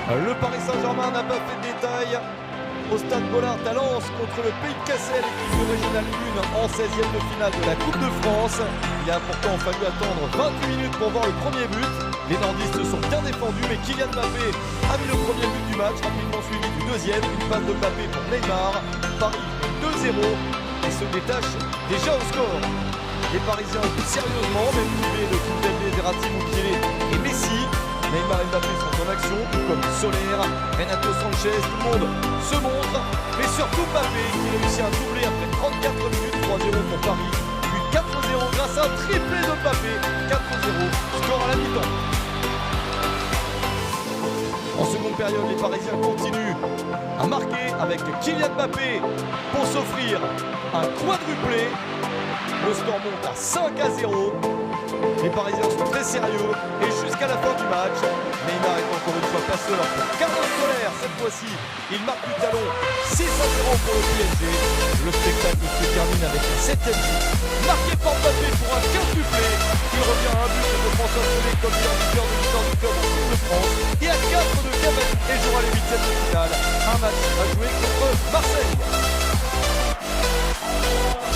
Le Paris Saint-Germain n'a pas fait de détail au stade Bollard à Lens contre le Pays de Cassel, équipe de Régional 1 en 16e de finale de la Coupe de France. Il a pourtant fallu attendre 28 minutes pour voir le premier but. Les nordistes se sont bien défendus, mais Kylian Mbappé a mis le premier but du match, rapidement suivi du deuxième. Une passe de Mbappé pour Neymar. Paris 2-0 et se détache déjà au score. Les Parisiens jouent sérieusement, même privés de Kimpembe, Verratti, Mukiele et Messi. Neymar et Mbappé sont en action, tout comme Soler, Renato Sanchez, tout le monde se montre. Mais surtout Mbappé qui réussit à doubler après 34 minutes, 3-0 pour Paris. Puis 4-0 grâce à un triplé de Mbappé, 4-0, score à la mi-temps. En seconde période, les Parisiens continuent à marquer avec Kylian Mbappé pour s'offrir un quadruplé. Le score monte à 5-0. Les Parisiens sont très sérieux et jusqu'à la fin du match, Neymar est encore une fois pas seul pour Carlos Soler. Cette fois-ci, il marque du talon 6-0 pour le PSG. Le spectacle se termine avec un 7e but marqué par Mbappé pour un quintuplé. Il revient à un but de François Solé comme meilleur buteur de l'histoire du club en Coupe de France et à 4 de Cavani et jouera les 8e de finale. Un match à jouer contre Marseille.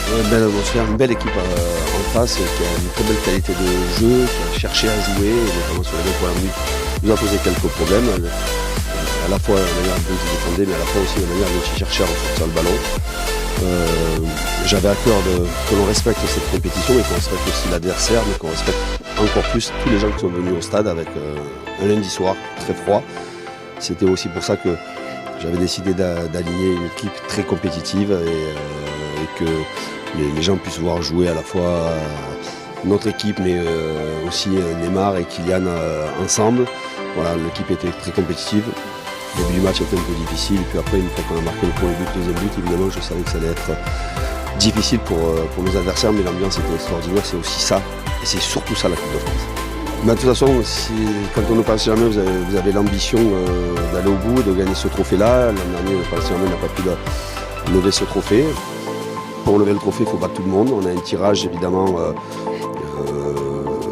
Une belle atmosphère, une belle équipe en face qui a une très belle qualité de jeu, qui a cherché à jouer, et notamment sur les 2 premières minutes, nous a posé quelques problèmes. À la fois la manière dont ils défendaient, mais à la fois aussi la manière dont ils cherchaient à renforcer le ballon. J'avais à cœur que l'on respecte cette compétition et qu'on respecte aussi l'adversaire, mais qu'on respecte encore plus tous les gens qui sont venus au stade avec un lundi soir très froid. C'était aussi pour ça que j'avais décidé d'aligner une équipe très compétitive et que les gens puissent voir jouer à la fois notre équipe, mais aussi Neymar et Kylian ensemble. Voilà, l'équipe était très compétitive. Le début du match était un peu difficile, et puis après, une fois qu'on a marqué le premier but, le deuxième but, évidemment, je savais que ça allait être difficile pour nos adversaires, mais l'ambiance était extraordinaire, c'est aussi ça, et c'est surtout ça la Coupe de France. Mais de toute façon, quand on ne Paris Saint-Germain, vous avez l'ambition d'aller au bout, de gagner ce trophée-là. L'an dernier, le Paris Saint-Germain n'a pas pu lever ce trophée. Pour lever le trophée, il faut battre tout le monde. On a un tirage, évidemment,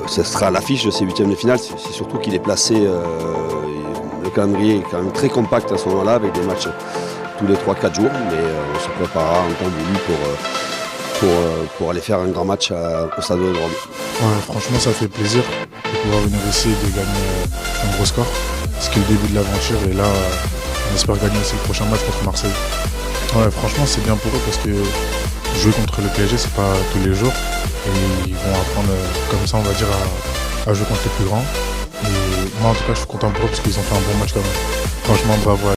ce sera à l'affiche de ces 8e de finale. C'est surtout qu'il est placé, le calendrier est quand même très compact à ce moment-là, avec des matchs tous les 3-4 jours. Mais on se préparera en temps voulu pour aller faire un grand match au Stade de Rome. Ouais, franchement, ça fait plaisir de pouvoir venir ici et de gagner un gros score. C'est le début de l'aventure et là, on espère gagner aussi le prochain match contre Marseille. Ouais, franchement, c'est bien pour eux parce que jouer contre le PSG, c'est pas tous les jours. Et ils vont apprendre comme ça, on va dire, à jouer contre les plus grands. Et moi, en tout cas, je suis content pour eux parce qu'ils ont fait un bon match quand même. Franchement, bravo à eux.